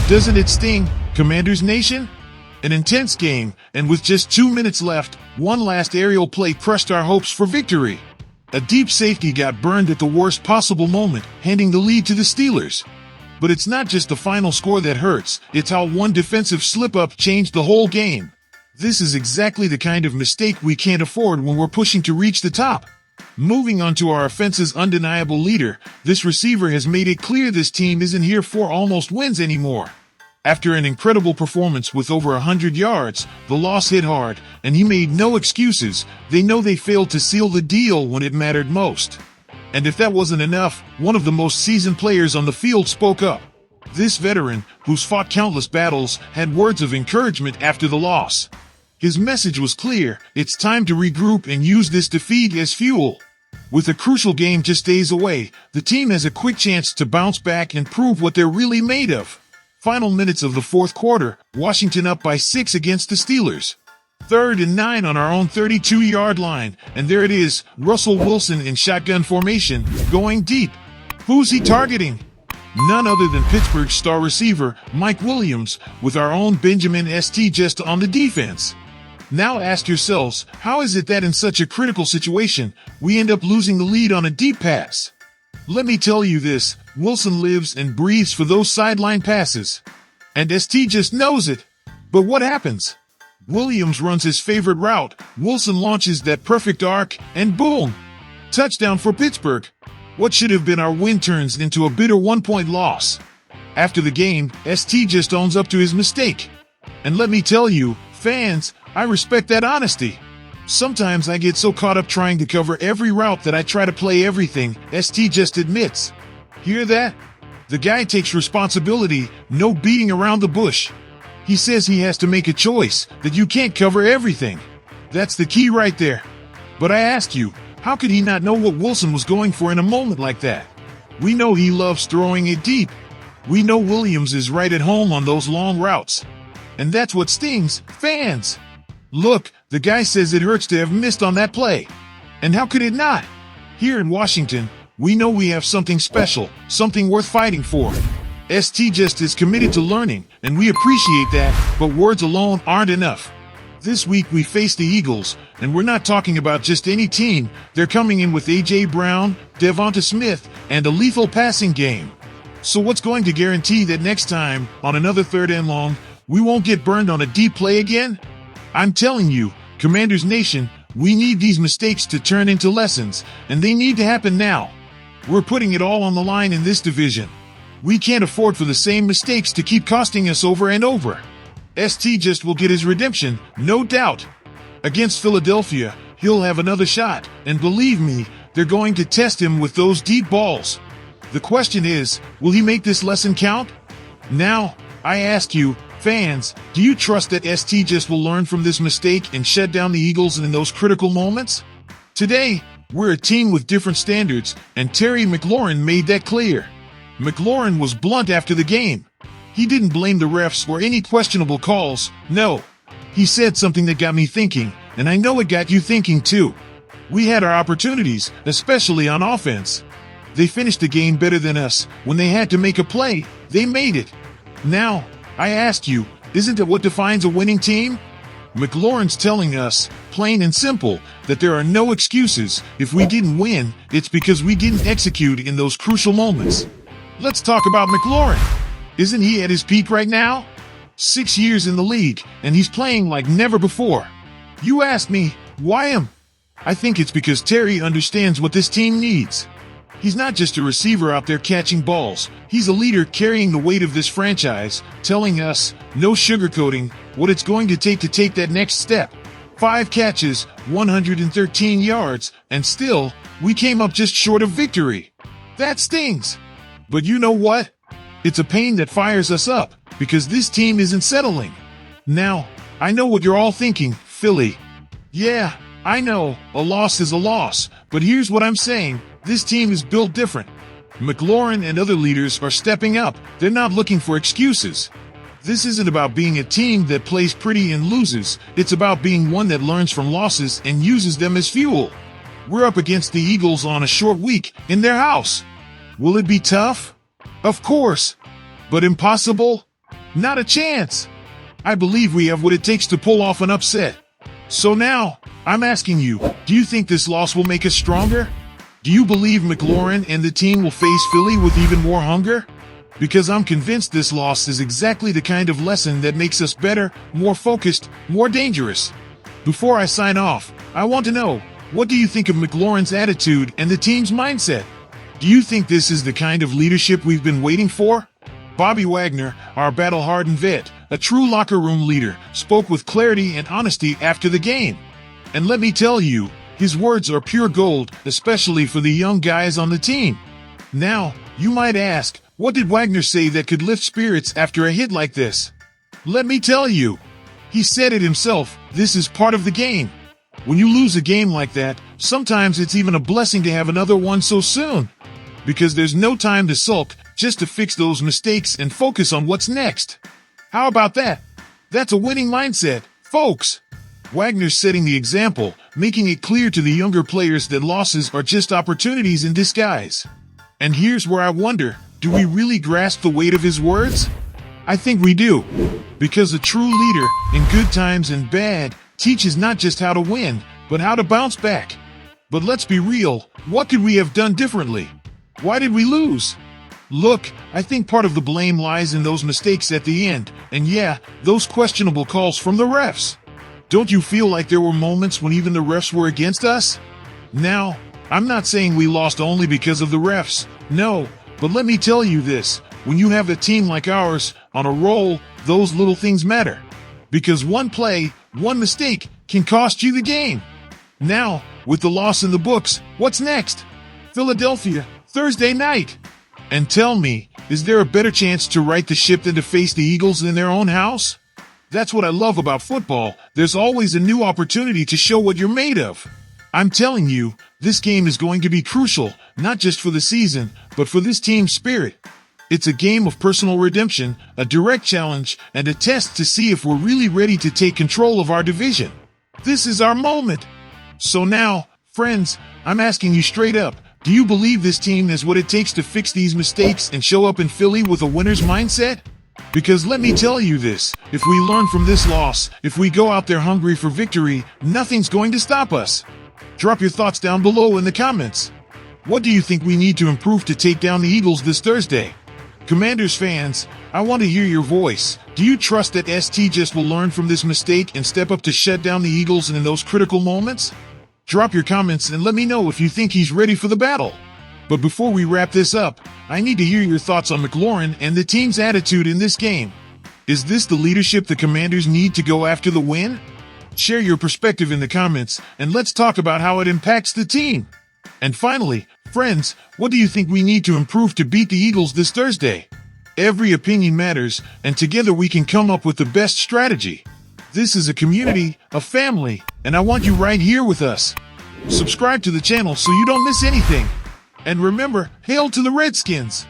Doesn't it sting, Commanders Nation? An intense game, and with just 2 minutes left, one last aerial play crushed our hopes for victory. A deep safety got burned at the worst possible moment, handing the lead to the Steelers. But it's not just the final score that hurts, it's how one defensive slip-up changed the whole game. This is exactly the kind of mistake we can't afford when we're pushing to reach the top. Moving on to our offense's undeniable leader, this receiver has made it clear this team isn't here for almost wins anymore. After an incredible performance with over 100 yards, the loss hit hard, and he made no excuses. They know they failed to seal the deal when it mattered most. And if that wasn't enough, one of the most seasoned players on the field spoke up. This veteran, who's fought countless battles, had words of encouragement after the loss. His message was clear: it's time to regroup and use this defeat as fuel. With a crucial game just days away, the team has a quick chance to bounce back and prove what they're really made of. Final minutes of the fourth quarter, Washington up by 6 against the Steelers. 3rd and 9 on our own 32-yard line, and there it is, Russell Wilson in shotgun formation, going deep. Who's he targeting? None other than Pittsburgh's star receiver, Mike Williams, with our own Benjamin St-Juste on the defense. Now ask yourselves, how is it that in such a critical situation, we end up losing the lead on a deep pass? Let me tell you this, Wilson lives and breathes for those sideline passes. And St-Juste knows it. But what happens? Williams runs his favorite route, Wilson launches that perfect arc, and boom! Touchdown for Pittsburgh. What should have been our win turns into a bitter 1-point loss. After the game, St-Juste owns up to his mistake. And let me tell you, fans, I respect that honesty. Sometimes I get so caught up trying to cover every route that I try to play everything, St-Juste admits. Hear that? The guy takes responsibility, no beating around the bush. He says he has to make a choice, that you can't cover everything. That's the key right there. But I ask you, how could he not know what Wilson was going for in a moment like that? We know he loves throwing it deep. We know Williams is right at home on those long routes. And that's what stings, fans. Look, the guy says it hurts to have missed on that play. And how could it not? Here in Washington, we know we have something special, something worth fighting for. St-Juste is committed to learning, and we appreciate that, but words alone aren't enough. This week we face the Eagles, and we're not talking about just any team. They're coming in with A.J. Brown, Devonta Smith, and a lethal passing game. So what's going to guarantee that next time, on another 3rd and long, we won't get burned on a deep play again? I'm telling you, Commanders Nation, we need these mistakes to turn into lessons, and they need to happen now. We're putting it all on the line in this division. We can't afford for the same mistakes to keep costing us over and over. St-Juste will get his redemption, no doubt. Against Philadelphia, he'll have another shot, and believe me, they're going to test him with those deep balls. The question is, will he make this lesson count? Now, I ask you, fans, do you trust that St-Juste will learn from this mistake and shut down the Eagles in those critical moments? Today, we're a team with different standards, and Terry McLaurin made that clear. McLaurin was blunt after the game. He didn't blame the refs for any questionable calls, no. He said something that got me thinking, and I know it got you thinking too. We had our opportunities, especially on offense. They finished the game better than us. When they had to make a play, they made it. Now, I ask you, isn't it what defines a winning team? McLaurin's telling us, plain and simple, that there are no excuses. If we didn't win, it's because we didn't execute in those crucial moments. Let's talk about McLaurin. Isn't he at his peak right now? 6 years in the league, and he's playing like never before. You ask me, why him? I think it's because Terry understands what this team needs. He's not just a receiver out there catching balls. He's a leader carrying the weight of this franchise, telling us, no sugarcoating, what it's going to take that next step. 5 catches, 113 yards, and still, we came up just short of victory. That stings. But you know what? It's a pain that fires us up, because this team isn't settling. Now, I know what you're all thinking, Philly. Yeah, I know, a loss is a loss, but here's what I'm saying, this team is built different. McLaurin and other leaders are stepping up, they're not looking for excuses. This isn't about being a team that plays pretty and loses, it's about being one that learns from losses and uses them as fuel. We're up against the Eagles on a short week, in their house. Will it be tough? Of course. But impossible? Not a chance. I believe we have what it takes to pull off an upset. So now, I'm asking you, do you think this loss will make us stronger? Do you believe McLaurin and the team will face Philly with even more hunger? Because I'm convinced this loss is exactly the kind of lesson that makes us better, more focused, more dangerous. Before I sign off, I want to know, what do you think of McLaurin's attitude and the team's mindset? Do you think this is the kind of leadership we've been waiting for? Bobby Wagner, our battle-hardened vet, a true locker room leader, spoke with clarity and honesty after the game. And let me tell you, his words are pure gold, especially for the young guys on the team. Now, you might ask, what did Wagner say that could lift spirits after a hit like this? Let me tell you. He said it himself, this is part of the game. When you lose a game like that, sometimes it's even a blessing to have another one so soon. Because there's no time to sulk, just to fix those mistakes and focus on what's next. How about that? That's a winning mindset, folks. Wagner's setting the example, making it clear to the younger players that losses are just opportunities in disguise. And here's where I wonder, do we really grasp the weight of his words? I think we do. Because a true leader, in good times and bad, teaches not just how to win, but how to bounce back. But let's be real, what could we have done differently? Why did we lose? Look, I think part of the blame lies in those mistakes at the end, and yeah, those questionable calls from the refs. Don't you feel like there were moments when even the refs were against us? Now, I'm not saying we lost only because of the refs, no, but let me tell you this, when you have a team like ours on a roll, those little things matter. Because one play, one mistake can cost you the game. Now, with the loss in the books, what's next? Philadelphia, Thursday night. And tell me, is there a better chance to right the ship than to face the Eagles in their own house? That's what I love about football. There's always a new opportunity to show what you're made of. I'm telling you, this game is going to be crucial, not just for the season, but for this team's spirit. It's a game of personal redemption, a direct challenge, and a test to see if we're really ready to take control of our division. This is our moment. So now, friends, I'm asking you straight up, do you believe this team has what it takes to fix these mistakes and show up in Philly with a winner's mindset? Because let me tell you this, if we learn from this loss, if we go out there hungry for victory, nothing's going to stop us. Drop your thoughts down below in the comments. What do you think we need to improve to take down the Eagles this Thursday? Commanders fans, I want to hear your voice. Do you trust that St-Juste will learn from this mistake and step up to shut down the Eagles in those critical moments? Drop your comments and let me know if you think he's ready for the battle. But before we wrap this up, I need to hear your thoughts on McLaurin and the team's attitude in this game. Is this the leadership the Commanders need to go after the win? Share your perspective in the comments, and let's talk about how it impacts the team. And finally, friends, what do you think we need to improve to beat the Eagles this Thursday? Every opinion matters, and together we can come up with the best strategy. This is a community, a family, and I want you right here with us. Subscribe to the channel so you don't miss anything. And remember, hail to the Redskins!